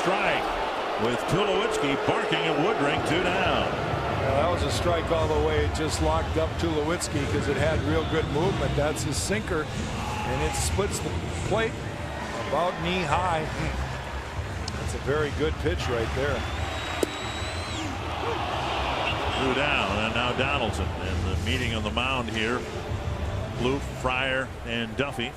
strike with Tulowitzki barking at Woodring. 2 down. Yeah, that was a strike all the way. It just locked up Tulowitzki because it had real good movement. That's his sinker, and it splits the plate about knee high. That's a very good pitch right there. 2 down, and now Donaldson. And the meeting on the mound here, Blue, Fryer, and Duffey.